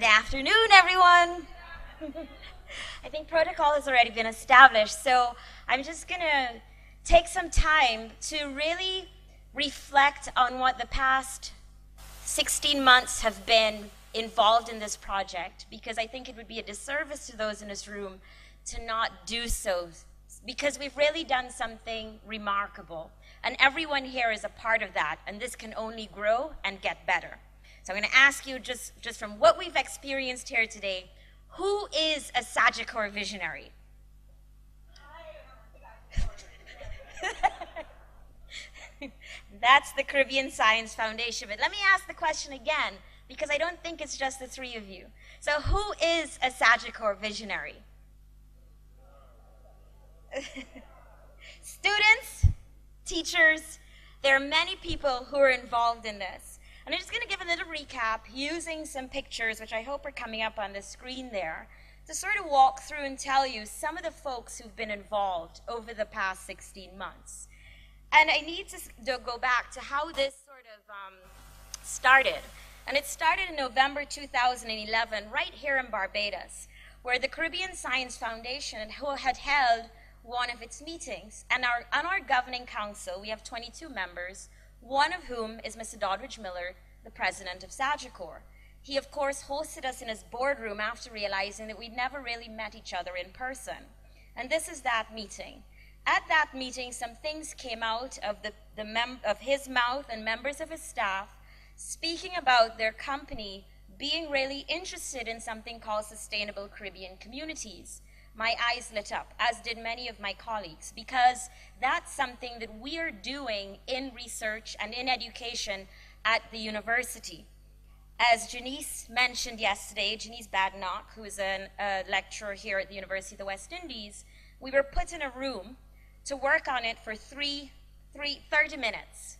Good afternoon, everyone. I think protocol has already been established, so I'm just going to take some time to really reflect on what the past 16 months have been involved in this project, because I think it would be a disservice to those in this room to not do so, because we've really done something remarkable. And everyone here is a part of that, and this can only grow and get better. So I'm going to ask you, just from what we've experienced here today, who is a Sagicor Visionary? That's the Caribbean Science Foundation. But let me ask the question again, because I don't think it's just the three of you. So who is a Sagicor Visionary? Students, teachers, there are many people who are involved in this. And I'm just going to give a little recap using some pictures, which I hope are coming up on the screen there, to sort of walk through and tell you some of the folks who've been involved over the past 16 months. And I need to go back to how this sort of started. And it started in November 2011, right here in Barbados, where the Caribbean Science Foundation had held one of its meetings. And on our governing council, we have 22 members, one of whom is Mr. Doddridge Miller, the president of Sagicor. He, of course, hosted us in his boardroom after realizing that we'd never really met each other in person. And this is that meeting. At that meeting, some things came out of his mouth and members of his staff speaking about their company being really interested in something called Sustainable Caribbean Communities. My eyes lit up, as did many of my colleagues, because that's something that we are doing in research and in education at the university. As Janice mentioned yesterday, Janice Badenoch, who is a lecturer here at the University of the West Indies, we were put in a room to work on it for 30 minutes.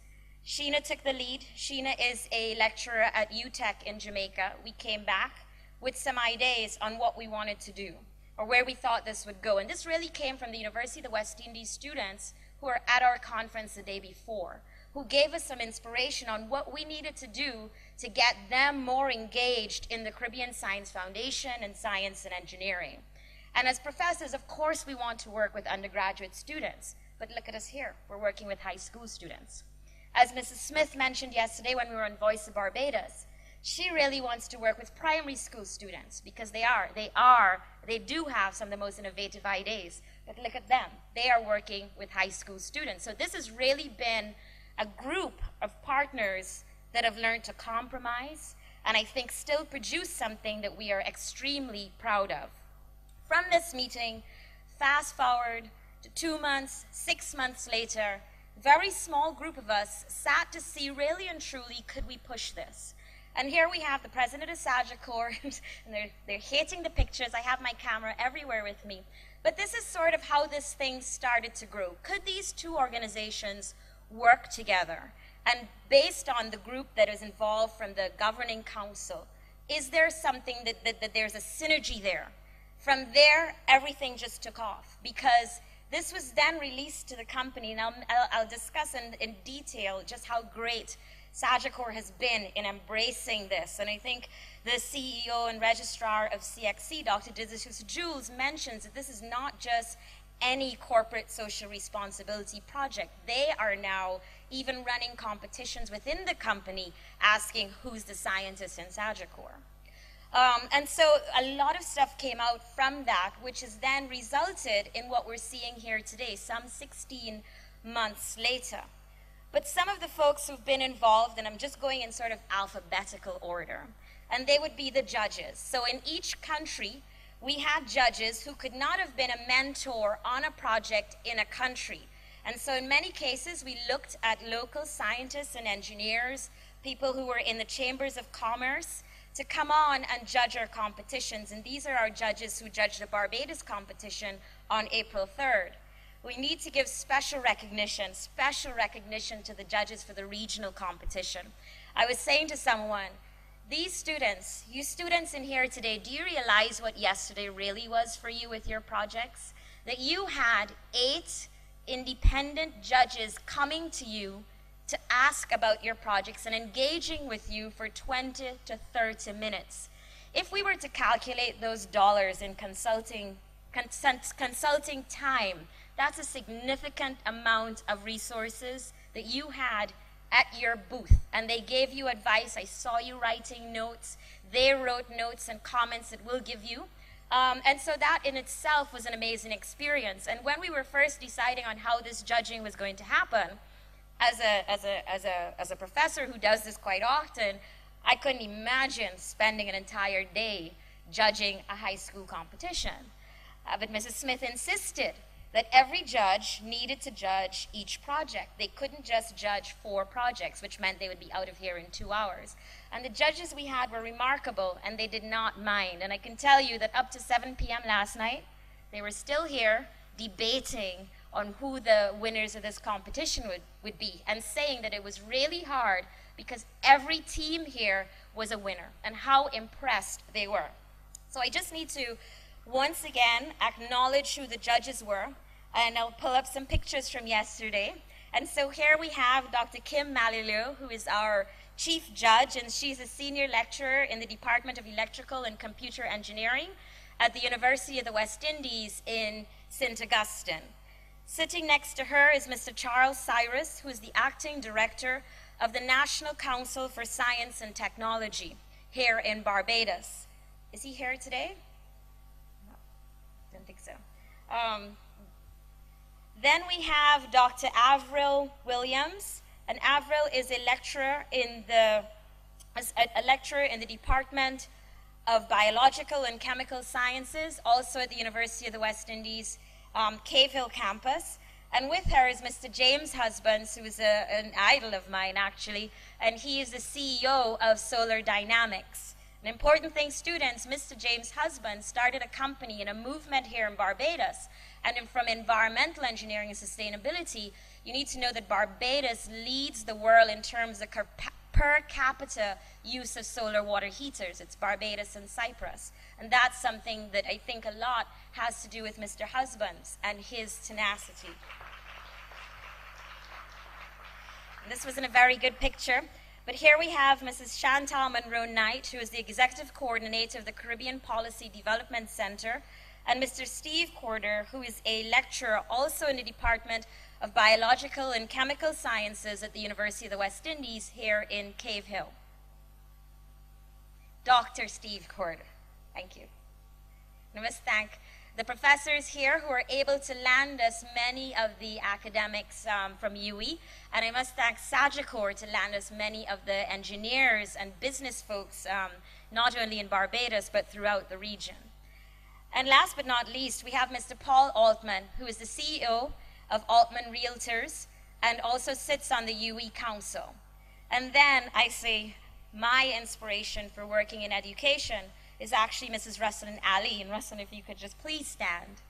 Sheena took the lead. Sheena is a lecturer at UTech in Jamaica. We came back with some ideas on what we wanted to do, or where we thought this would go. And this really came from the University of the West Indies students who were at our conference the day before, who gave us some inspiration on what we needed to do to get them more engaged in the Caribbean Science Foundation and science and engineering. And as professors, of course, we want to work with undergraduate students. But look at us here. We're working with high school students. As Mrs. Smith mentioned yesterday when we were on Voice of Barbados, she really wants to work with primary school students, because they do have some of the most innovative ideas. But look at them. They are working with high school students. So this has really been a group of partners that have learned to compromise, and I think still produce something that we are extremely proud of. From this meeting, fast forward to 2 months, 6 months later, a very small group of us sat to see really and truly, could we push this? And here we have the president of Sagicor, and they're hating the pictures. I have my camera everywhere with me. But this is sort of how this thing started to grow. Could these two organizations work together? And based on the group that is involved from the governing council, is there something that there's a synergy there? From there, everything just took off, because this was then released to the company, and I'll discuss in detail just how great Sagicor has been in embracing this. And I think the CEO and registrar of CXC, Dr. Dizzy Jules, mentions that this is not just any corporate social responsibility project. They are now even running competitions within the company asking who's the scientist in Sagicor. And so a lot of stuff came out from that, which has then resulted in what we're seeing here today, some 16 months later. But some of the folks who've been involved, and I'm just going in sort of alphabetical order, and they would be the judges. So in each country, we had judges who could not have been a mentor on a project in a country. And so in many cases, we looked at local scientists and engineers, people who were in the chambers of commerce, to come on and judge our competitions. And these are our judges who judged the Barbados competition on April 3rd. We need to give special recognition to the judges for the regional competition. I was saying to someone, these students, you students in here today, do you realize what yesterday really was for you with your projects? That you had 8 independent judges coming to you to ask about your projects and engaging with you for 20 to 30 minutes. if we were to calculate those dollars in consulting time, that's a significant amount of resources that you had at your booth. And they gave you advice. I saw you writing notes. They wrote notes and comments that we'll give you. And so that in itself was an amazing experience. And when we were first deciding on how this judging was going to happen, as a professor who does this quite often, I couldn't imagine spending an entire day judging a high school competition. But Mrs. Smith insisted that every judge needed to judge each project. They couldn't just judge 4 projects, which meant they would be out of here in 2 hours. And the judges we had were remarkable, and they did not mind. And I can tell you that up to 7 p.m. last night, they were still here debating on who the winners of this competition would be, and saying that it was really hard because every team here was a winner, and how impressed they were. So I just need to once again acknowledge who the judges were, and I'll pull up some pictures from yesterday. And so here we have Dr. Kim Malilu, who is our chief judge, and she's a senior lecturer in the Department of Electrical and Computer Engineering at the University of the West Indies in St. Augustine. Sitting next to her is Mr. Charles Cyrus, who is the acting director of the National Council for Science and Technology here in Barbados. Is he here today? No, don't think so. Then we have Dr. Avril Williams, and Avril is a lecturer in the Department of Biological and Chemical Sciences, also at the University of the West Indies, Cave Hill campus. And with her is Mr. James Husbands, who is an idol of mine, actually, and he is the CEO of Solar Dynamics. An important thing, students, Mr. James Husbands started a company and a movement here in Barbados. And from environmental engineering and sustainability, you need to know that Barbados leads the world in terms of per capita use of solar water heaters. It's Barbados and Cyprus. And that's something that I think a lot has to do with Mr. Husbands and his tenacity. And this wasn't a very good picture, but here we have Mrs. Chantal Monroe-Knight, who is the Executive Coordinator of the Caribbean Policy Development Center, and Mr. Steve Corder, who is a lecturer also in the Department of Biological and Chemical Sciences at the University of the West Indies here in Cave Hill. Dr. Steve Corder, thank you. And I must thank the professors here who are able to land us many of the academics from UE, and I must thank Sagicor to land us many of the engineers and business folks, not only in Barbados, but throughout the region. And last but not least, we have Mr. Paul Altman, who is the CEO of Altman Realtors and also sits on the UE Council. And then I say my inspiration for working in education is actually Mrs. Ruslan Ali. And Ruslan, if you could just please stand.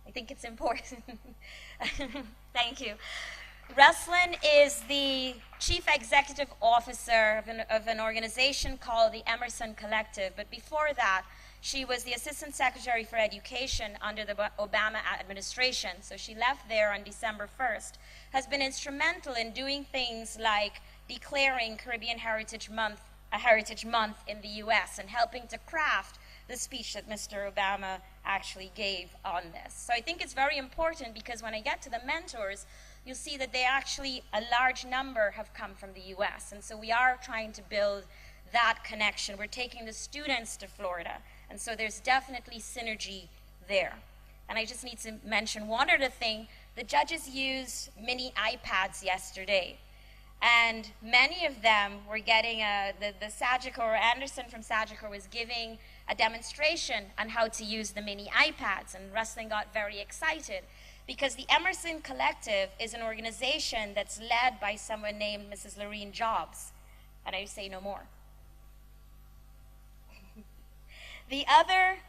I think it's important. Thank you. Ruslan is the Chief Executive Officer of an organization called the Emerson Collective. But before that, she was the Assistant Secretary for Education under the Obama administration. So she left there on December 1st, has been instrumental in doing things like declaring Caribbean Heritage Month a Heritage Month in the US and helping to craft the speech that Mr. Obama actually gave on this. So I think it's very important because when I get to the mentors, you'll see that they actually, a large number have come from the US. And so we are trying to build that connection. We're taking the students to Florida. And so there's definitely synergy there. And I just need to mention one other thing. The judges used mini iPads yesterday. And many of them were getting, the Sagicor, Anderson from Sagicor was giving a demonstration on how to use the mini iPads. And Ruslan got very excited because the Emerson Collective is an organization that's led by someone named Mrs. Lorene Jobs. And I say no more. The other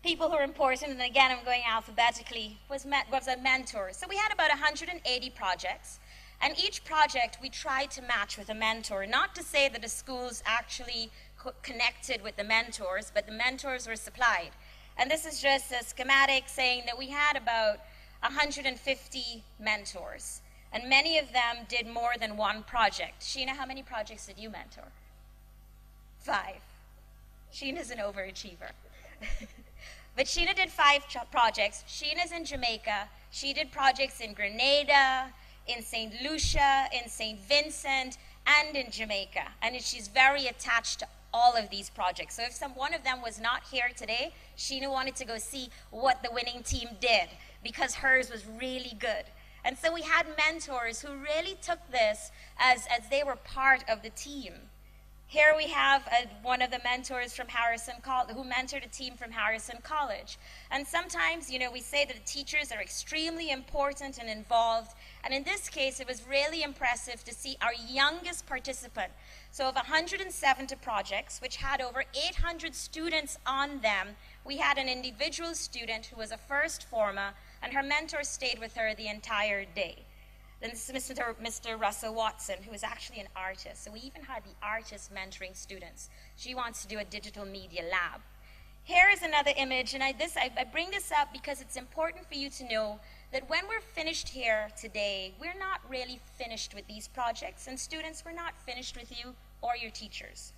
people who are important, and again I'm going alphabetically, was a mentor. So we had about 180 projects, and each project we tried to match with a mentor. Not to say that the schools actually connected with the mentors, but the mentors were supplied. And this is just a schematic saying that we had about 150 mentors, and many of them did more than one project. Sheena, how many projects did you mentor? 5. Sheena's an overachiever. But Sheena did 5 projects. Sheena's in Jamaica. She did projects in Grenada, in St. Lucia, in St. Vincent, and in Jamaica. And she's very attached to all of these projects. So if one of them was not here today, Sheena wanted to go see what the winning team did because hers was really good. And so we had mentors who really took this as they were part of the team. Here we have one of the mentors from Harrison College, who mentored a team from Harrison College. And sometimes, you know, we say that the teachers are extremely important and involved. And in this case, it was really impressive to see our youngest participant. So of 170 projects, which had over 800 students on them, we had an individual student who was a first former, and her mentor stayed with her the entire day. Then this is Mr. Russell Watson, who is actually an artist. So we even had the artist mentoring students. She wants to do a digital media lab. Here is another image, and I bring this up because it's important for you to know that when we're finished here today, we're not really finished with these projects, and students, we're not finished with you or your teachers.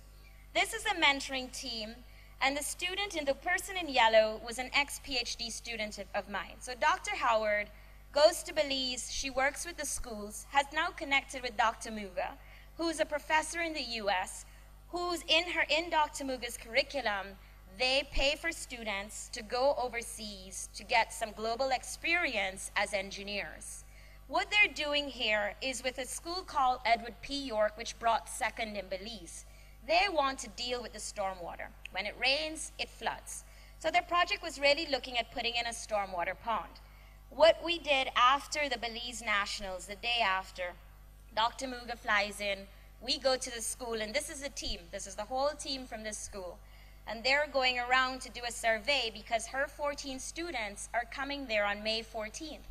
This is a mentoring team, and the person in yellow was an ex-PhD student of mine. So Dr. Howard goes to Belize, she works with the schools, has now connected with Dr. Muga, who's a professor in the US, who's in Dr. Muga's curriculum, they pay for students to go overseas to get some global experience as engineers. What they're doing here is with a school called Edward P. York, which brought second in Belize. They want to deal with the stormwater. When it rains, it floods. So their project was really looking at putting in a stormwater pond. What we did after the Belize Nationals, the day after, Dr. Muga flies in, we go to the school, and this is a team. This is the whole team from this school. And they're going around to do a survey because her 14 students are coming there on May 14th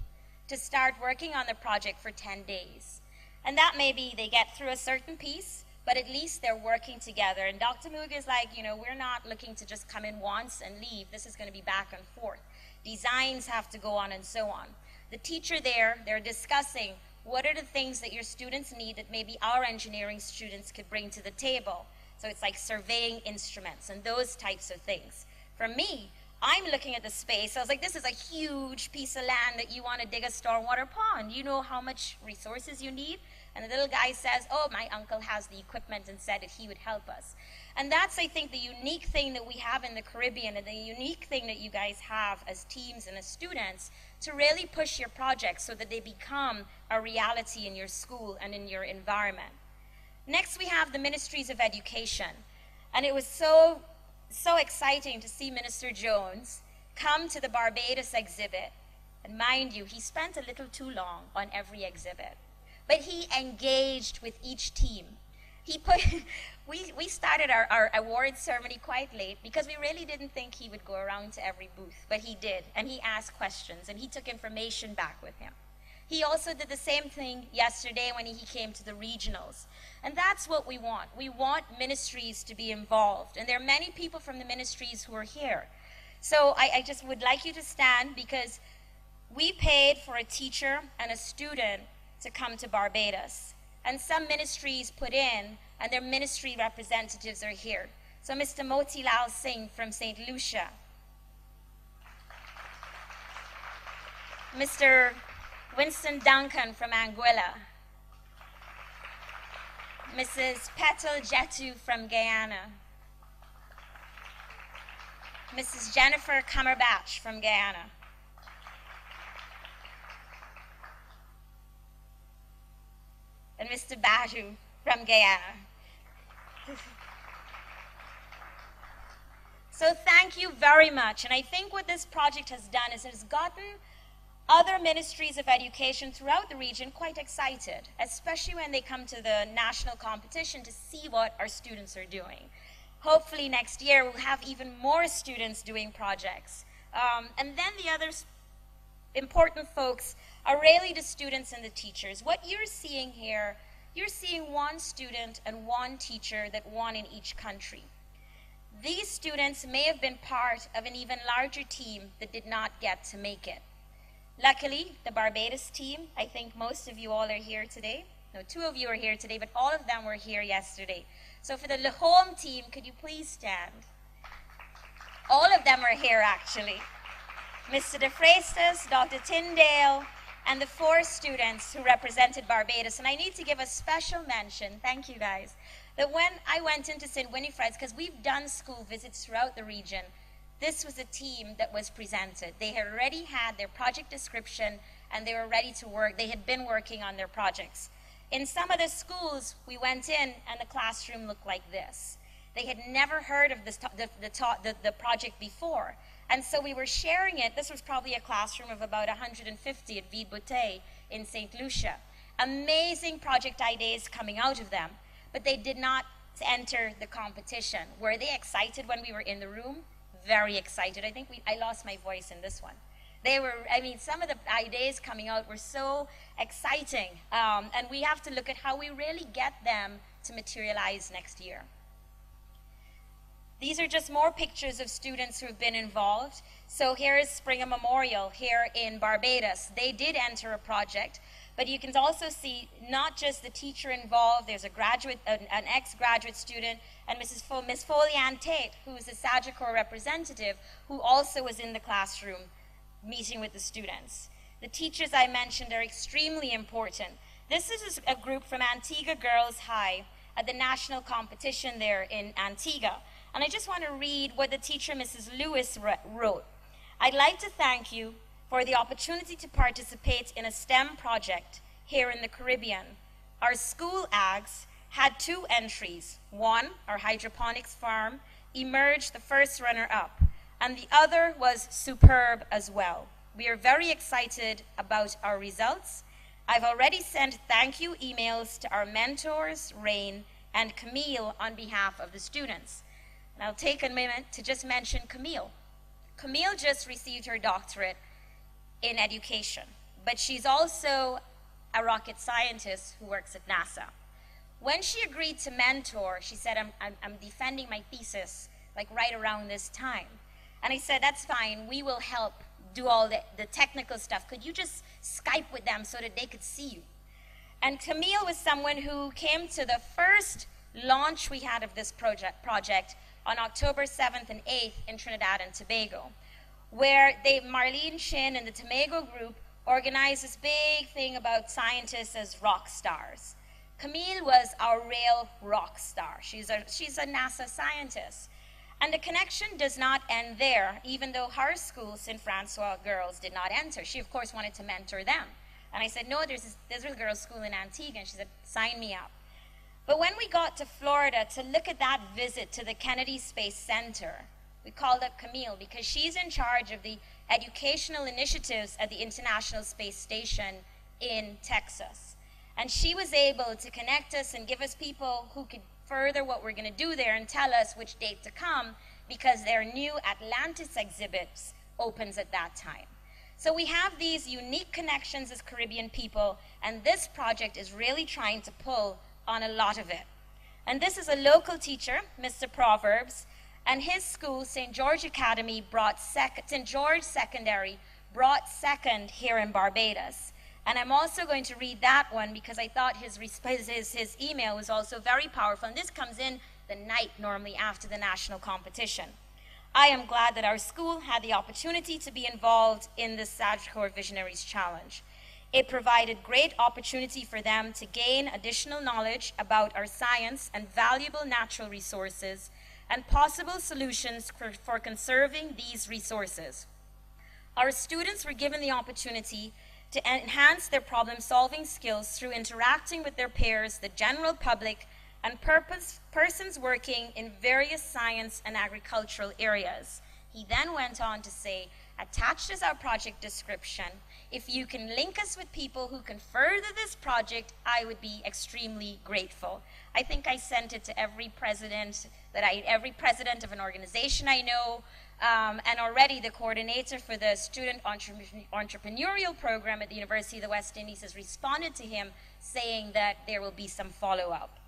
to start working on the project for 10 days. And that may be they get through a certain piece, but at least they're working together. And Dr. Muga is like, you know, we're not looking to just come in once and leave. This is going to be back and forth. Designs have to go on and so on. The teacher there, they're discussing what are the things that your students need that maybe our engineering students could bring to the table. So it's like surveying instruments and those types of things. For me, I'm looking at the space. I was like, this is a huge piece of land that you want to dig a stormwater pond. You know how much resources you need? And the little guy says, oh, my uncle has the equipment and said that he would help us. And that's, I think, the unique thing that we have in the Caribbean and the unique thing that you guys have as teams and as students to really push your projects so that they become a reality in your school and in your environment. Next, we have the Ministries of Education. And it was so exciting to see Minister Jones come to the Barbados exhibit. And mind you, he spent a little too long on every exhibit. But he engaged with each team. We started our award ceremony quite late because we really didn't think he would go around to every booth, but he did, and he asked questions, and he took information back with him. He also did the same thing yesterday when he came to the regionals. And that's what we want. We want ministries to be involved, and there are many people from the ministries who are here. So I just would like you to stand because we paid for a teacher and a student to come to Barbados. And some ministries put in, and their ministry representatives are here. So Mr. Motilal Singh from St. Lucia. Mr. Winston Duncan from Anguilla. Mrs. Petal Jetu from Guyana. Mrs. Jennifer Cumberbatch from Guyana. And Mr. Baju from Guyana. So thank you very much. And I think what this project has done is it has gotten other ministries of education throughout the region quite excited, especially when they come to the national competition to see what our students are doing. Hopefully next year we'll have even more students doing projects. And then the other important folks are really the students and the teachers. What you're seeing here, you're seeing one student and one teacher that won in each country. These students may have been part of an even larger team that did not get to make it. Luckily, the Barbados team, I think most of you all are here today. No, 2 of you are here today, but all of them were here yesterday. So for the home team, could you please stand? All of them are here, actually. Mr. De Freitas, Dr. Tyndale, and the 4 students who represented Barbados. And I need to give a special mention, thank you guys, that when I went into St. Winifred's, because we've done school visits throughout the region, this was a team that was presented. They had already had their project description and they were ready to work. They had been working on their projects. In some of the schools, we went in and the classroom looked like this. They had never heard of this the project before. And so we were sharing it. This was probably a classroom of about 150 at Ville Bouteille in St. Lucia. Amazing project ideas coming out of them, but they did not enter the competition. Were they excited when we were in the room? Very excited. I think I lost my voice in this one. They were, I mean, some of the ideas coming out were so exciting. And we have to look at how we really get them to materialize next year. These are just more pictures of students who have been involved. So here is Springer Memorial here in Barbados. They did enter a project, but you can also see not just the teacher involved. There's a graduate, an ex-graduate student, and Miss Foley-Ann Tate, who is a Sagicor representative, who also was in the classroom meeting with the students. The teachers I mentioned are extremely important. This is a group from Antigua Girls High at the national competition there in Antigua. And I just want to read what the teacher, Mrs. Lewis, wrote. I'd like to thank you for the opportunity to participate in a STEM project here in the Caribbean. Our school AGS had 2 entries. One, our hydroponics farm, emerged the first runner-up, and the other was superb as well. We are very excited about our results. I've already sent thank you emails to our mentors, Rain and Camille, on behalf of the students. And I'll take a minute to just mention Camille. Camille just received her doctorate in education, but she's also a rocket scientist who works at NASA. When she agreed to mentor, she said, I'm defending my thesis like right around this time. And I said, that's fine, we will help do all the technical stuff. Could you just Skype with them so that they could see you? And Camille was someone who came to the first launch we had of this project on October 7th and 8th in Trinidad and Tobago, where Marlene Shin and the Tobago group organized this big thing about scientists as rock stars. Camille was our real rock star. She's a NASA scientist. And the connection does not end there, even though her school, St. Francois Girls, did not enter. She, of course, wanted to mentor them. And I said, no, there's a girls' school in Antigua. And she said, sign me up. But when we got to Florida to look at that visit to the Kennedy Space Center, we called up Camille because she's in charge of the educational initiatives at the International Space Station in Texas. And she was able to connect us and give us people who could further what we're going to do there and tell us which date to come, because their new Atlantis exhibits opens at that time. So we have these unique connections as Caribbean people, and this project is really trying to pull on a lot of it. And this is a local teacher, Mr. Proverbs, and his school, St. George Academy, St. George Secondary, brought second here in Barbados. And I'm also going to read that one because I thought his email was also very powerful. And this comes in the night normally after the national competition. I am glad that our school had the opportunity to be involved in the Sagicor Visionaries Challenge. It provided great opportunity for them to gain additional knowledge about our science and valuable natural resources and possible solutions for conserving these resources. Our students were given the opportunity to enhance their problem-solving skills through interacting with their peers, the general public, and persons working in various science and agricultural areas. He then went on to say, attached is our project description. If you can link us with people who can further this project, I would be extremely grateful. I think I sent it to every president of an organization I know, and already the coordinator for the student entrepreneurial program at the University of the West Indies has responded to him saying that there will be some follow-up.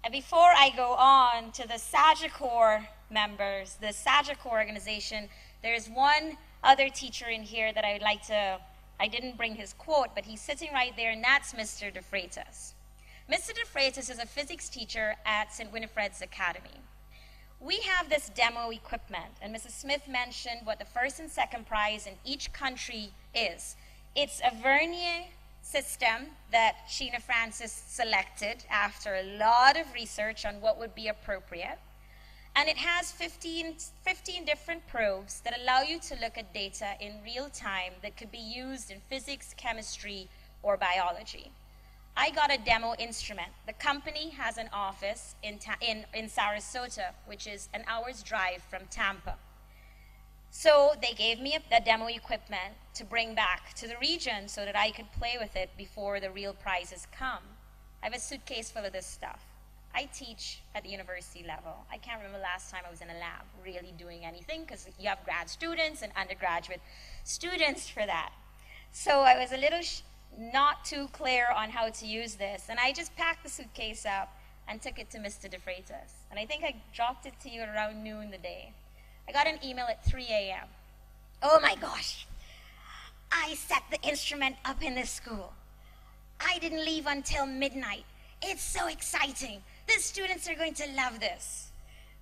And before I go on to the Sagicor members, the Sagicor organization, there's one other teacher in here that I would like to, I didn't bring his quote, but he's sitting right there, and that's Mr. De Freitas. Mr. De Freitas is a physics teacher at St. Winifred's Academy. we have this demo equipment, and Mrs. Smith mentioned what the first and second prize in each country is. It's a vernier system that Sheena Francis selected after a lot of research on what would be appropriate. And it has 15 different probes that allow you to look at data in real time that could be used in physics, chemistry, or biology. I got a demo instrument. The company has an office in Sarasota, which is an hour's drive from Tampa. So they gave me the demo equipment to bring back to the region so that I could play with it before the real prizes come. I have a suitcase full of this stuff. I teach at the university level. I can't remember the last time I was in a lab really doing anything, because you have grad students and undergraduate students for that. So I was a little not too clear on how to use this, and I just packed the suitcase up and took it to Mr. De Freitas. And I think I dropped it to you around noon the day. I got an email at 3 a.m. Oh my gosh, I set the instrument up in this school. I didn't leave until midnight. It's so exciting. The students are going to love this.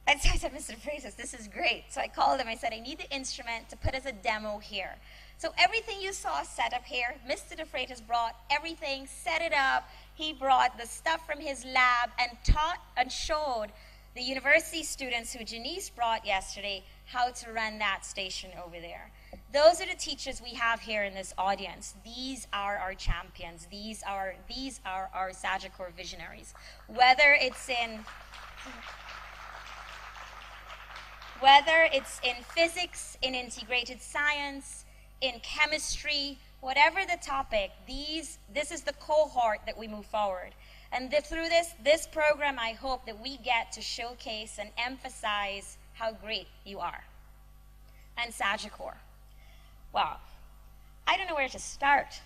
And so I said, Mr. De Freitas, this is great. So I called him. I said, I need the instrument to put as a demo here. So everything you saw set up here, Mr. De Freitas brought everything, set it up. He brought the stuff from his lab and taught and showed the university students who Janice brought yesterday how to run that station over there. Those are the teachers we have here in this audience. These are our champions. These are our Sagicor Visionaries. Whether it's in physics, in integrated science, in chemistry, whatever the topic, this is the cohort that we move forward. And through this program, I hope that we get to showcase and emphasize how great you are. And Sagicor. Well, I don't know where to start.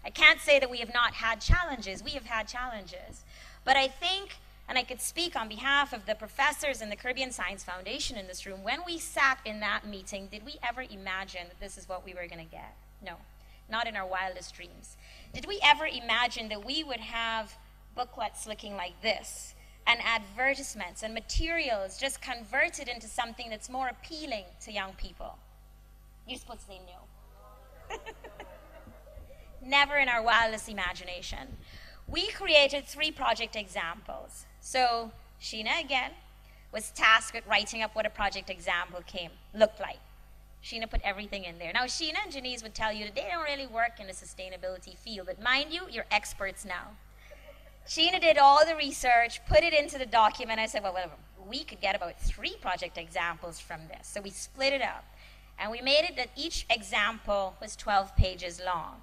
I can't say that we have not had challenges. We have had challenges. But I think, and I could speak on behalf of the professors in the Caribbean Science Foundation in this room, when we sat in that meeting, did we ever imagine that this is what we were going to get? No, not in our wildest dreams. Did we ever imagine that we would have booklets looking like this, and advertisements and materials just converted into something that's more appealing to young people? You're supposed to say no. Never in our wildest imagination. We created 3 project examples. So Sheena, again, was tasked with writing up what a project example looked like. Sheena put everything in there. Now, Sheena and Janice would tell you that they don't really work in the sustainability field, but mind you, you're experts now. Sheena did all the research, put it into the document. I said, well, we could get about 3 project examples from this. So we split it up. And we made it that each example was 12 pages long.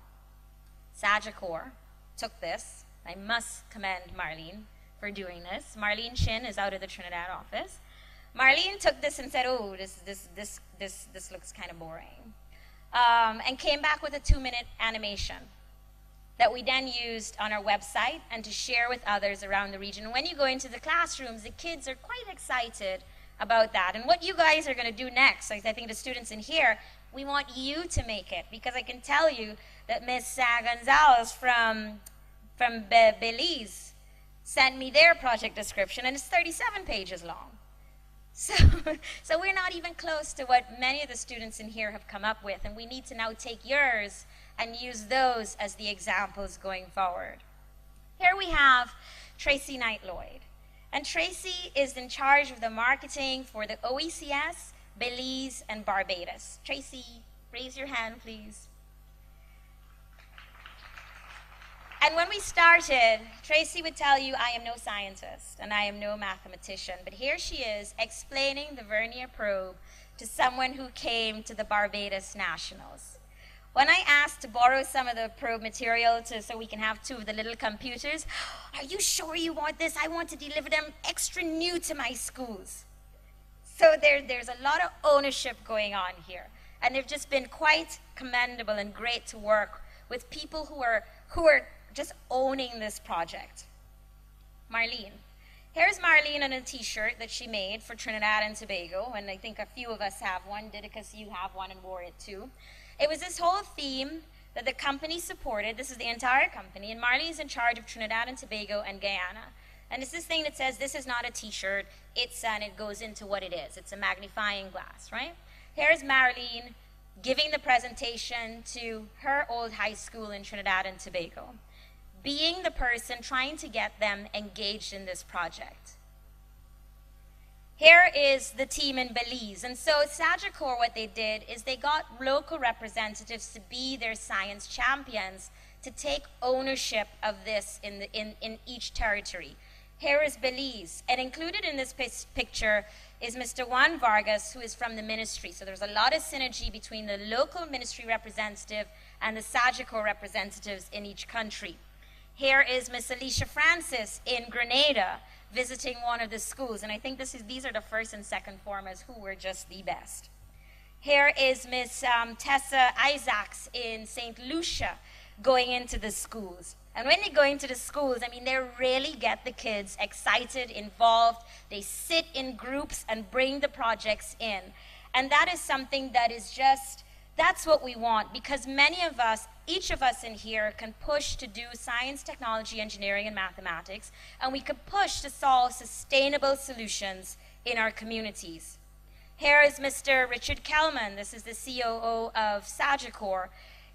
Sagicor took this. I must commend Marlene for doing this. Marlene Chin is out of the Trinidad office. Marlene took this and said, oh, this looks kind of boring. And came back with a 2-minute animation that we then used on our website and to share with others around the region. When you go into the classrooms, the kids are quite excited about that. And what you guys are going to do next, I think the students in here, we want you to make it, because I can tell you that Miss Gonzalez from Belize sent me their project description, and it's 37 pages long. So we're not even close to what many of the students in here have come up with, and we need to now take yours and use those as the examples going forward. Here we have Tracy Knight-Lloyd. And Tracy is in charge of the marketing for the OECS, Belize, and Barbados. Tracy, raise your hand, please. And when we started, Tracy would tell you, I am no scientist and I am no mathematician, but here she is explaining the vernier probe to someone who came to the Barbados Nationals. When I asked to borrow some of the probe material so we can have 2 of the little computers, are you sure you want this? I want to deliver them extra new to my schools. So there's a lot of ownership going on here. And they've just been quite commendable and great to work with people who are just owning this project. Marlene. Here's Marlene on a t-shirt that she made for Trinidad and Tobago, and I think a few of us have one. Didicus, you have one and wore it too. It was this whole theme that the company supported. This is the entire company, and Marlene's in charge of Trinidad and Tobago and Guyana. And it's this thing that says this is not a t-shirt, and it goes into what it is. It's a magnifying glass, right? Here's Marlene giving the presentation to her old high school in Trinidad and Tobago, being the person trying to get them engaged in this project. Here is the team in Belize. And so Sagicor, what they did is they got local representatives to be their science champions, to take ownership of this in each territory. Here is Belize. And included in this picture is Mr. Juan Vargas, who is from the ministry. So there's a lot of synergy between the local ministry representative and the Sagicor representatives in each country. Here is Miss Alicia Francis in Grenada, visiting one of the schools. And I think these are the first and second formers who were just the best. Here is Miss Tessa Isaacs in St. Lucia, going into the schools. And when they go into the schools, I mean, they really get the kids excited, involved. They sit in groups and bring the projects in. And that is something that is just, that's what we want, because many of us, each of us in here can push to do science, technology, engineering, and mathematics, and we can push to solve sustainable solutions in our communities. Here is Mr. Richard Kelman. This is the COO of Sagicor,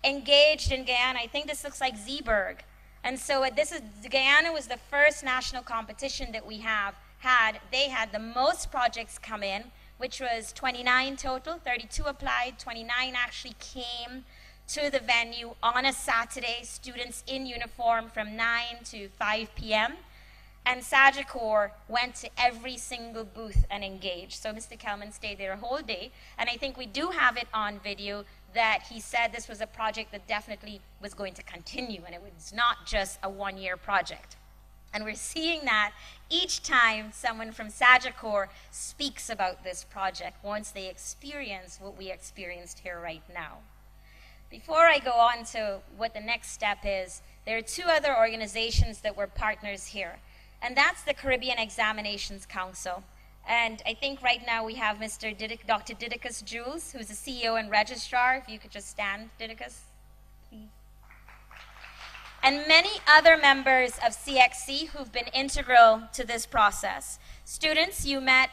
engaged in Guyana. I think this looks like Zeeburg. And so Guyana was the first national competition that we had. They had the most projects come in, which was 29 total, 32 applied, 29 actually came to the venue on a Saturday, students in uniform from 9 to 5 p.m. And Sagicor went to every single booth and engaged. So Mr. Kelman stayed there a whole day, and I think we do have it on video that he said this was a project that definitely was going to continue, and it was not just a one-year project. And we're seeing that each time someone from Sagicor speaks about this project, once they experience what we experienced here right now. Before I go on to what the next step is, there are two other organizations that were partners here, and that's the Caribbean Examinations Council. And I think right now we have Dr. Didicus Jules, who's the CEO and registrar. If you could just stand, Didicus, please. And many other members of CXC who've been integral to this process. Students, you met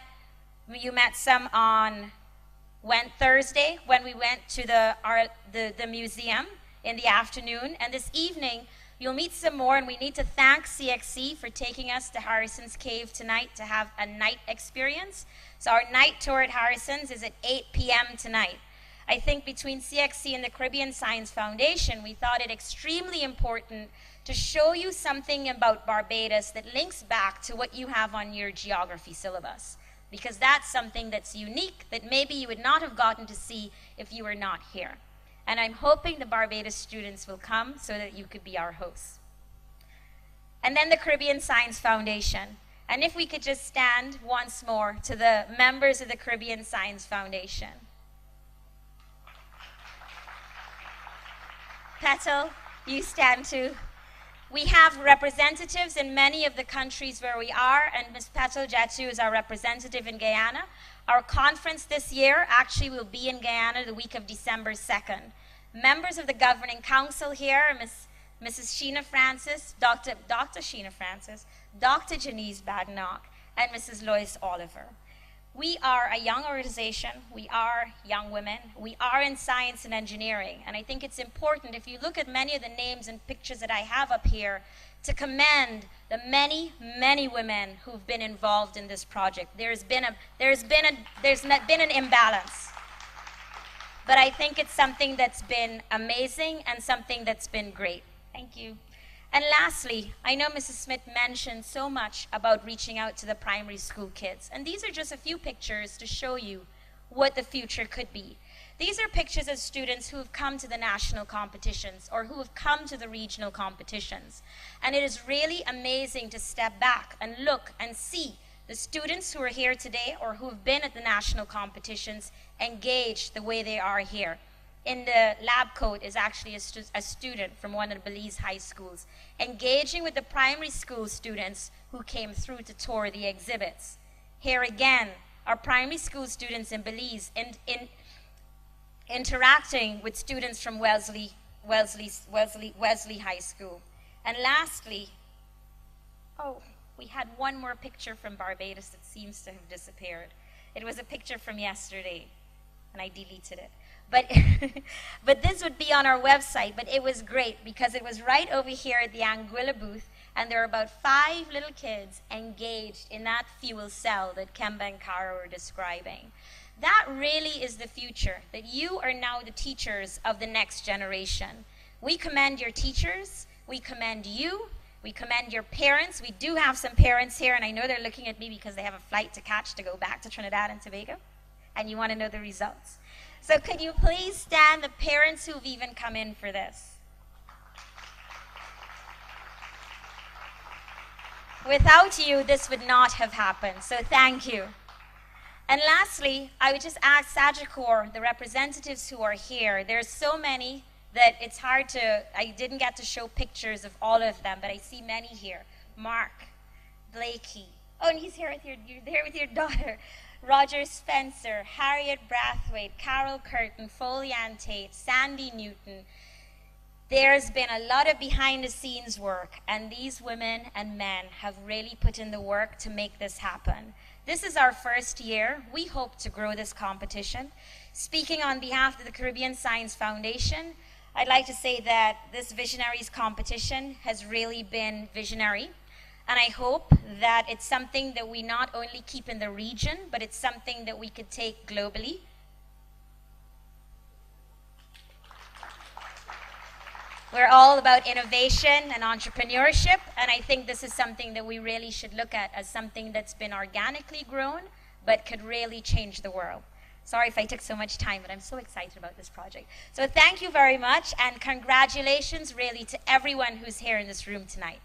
some on Thursday when we went to the museum in the afternoon, and this evening you'll meet some more, and we need to thank CXC for taking us to Harrison's Cave tonight to have a night experience. So our night tour at Harrison's is at 8 p.m. tonight. I think between CXC and the Caribbean Science Foundation, we thought it extremely important to show you something about Barbados that links back to what you have on your geography syllabus, because that's something that's unique that maybe you would not have gotten to see if you were not here. And I'm hoping the Barbados students will come so that you could be our hosts. And then the Caribbean Science Foundation. And if we could just stand once more to the members of the Caribbean Science Foundation. Petal, you stand too. We have representatives in many of the countries where we are, and Ms. Petal Jatu is our representative in Guyana. Our conference this year actually will be in Guyana the week of December 2nd. Members of the Governing Council here are Mrs. Sheena Francis, Dr. Sheena Francis, Dr. Janice Badenoch, and Mrs. Lois Oliver. We are a young organization. We are young women. We are in science and engineering. And I think it's important, if you look at many of the names and pictures that I have up here, to commend the many, many women who've been involved in this project. There's been an imbalance. But I think it's something that's been amazing and something that's been great. Thank you. And lastly, I know Mrs. Smith mentioned so much about reaching out to the primary school kids. And these are just a few pictures to show you what the future could be. These are pictures of students who have come to the national competitions or who have come to the regional competitions. And it is really amazing to step back and look and see the students who are here today or who have been at the national competitions engaged the way they are here. In the lab coat is actually a student from one of the Belize high schools, engaging with the primary school students who came through to tour the exhibits. Here again, our primary school students in Belize interacting with students from Wesley High School. And lastly, we had one more picture from Barbados that seems to have disappeared. It was a picture from yesterday, and I deleted it. But, but this would be on our website, but it was great because it was right over here at the Anguilla booth, and there were about 5 little kids engaged in that fuel cell that Kemba and Cara were describing. That really is the future, that you are now the teachers of the next generation. We commend your teachers, we commend you, we commend your parents. We do have some parents here, and I know they're looking at me because they have a flight to catch to go back to Trinidad and Tobago, and you want to know the results. So could you please stand, the parents who've even come in for this? Without you, this would not have happened, so thank you. And lastly, I would just ask Sagicor, the representatives who are here, there's so many that it's hard to, I didn't get to show pictures of all of them, but I see many here. Mark, Blakey, oh, and he's here with you're there with your daughter. Roger Spencer, Harriet Brathwaite, Carol Curtin, Folianne Tate, Sandy Newton. There's been a lot of behind-the-scenes work, and these women and men have really put in the work to make this happen. This is our first year. We hope to grow this competition. Speaking on behalf of the Caribbean Science Foundation, I'd like to say that this Visionaries competition has really been visionary, and I hope that it's something that we not only keep in the region, but it's something that we could take globally. We're all about innovation and entrepreneurship, and I think this is something that we really should look at as something that's been organically grown, but could really change the world. Sorry if I took so much time, but I'm so excited about this project. So thank you very much, and congratulations really to everyone who's here in this room tonight.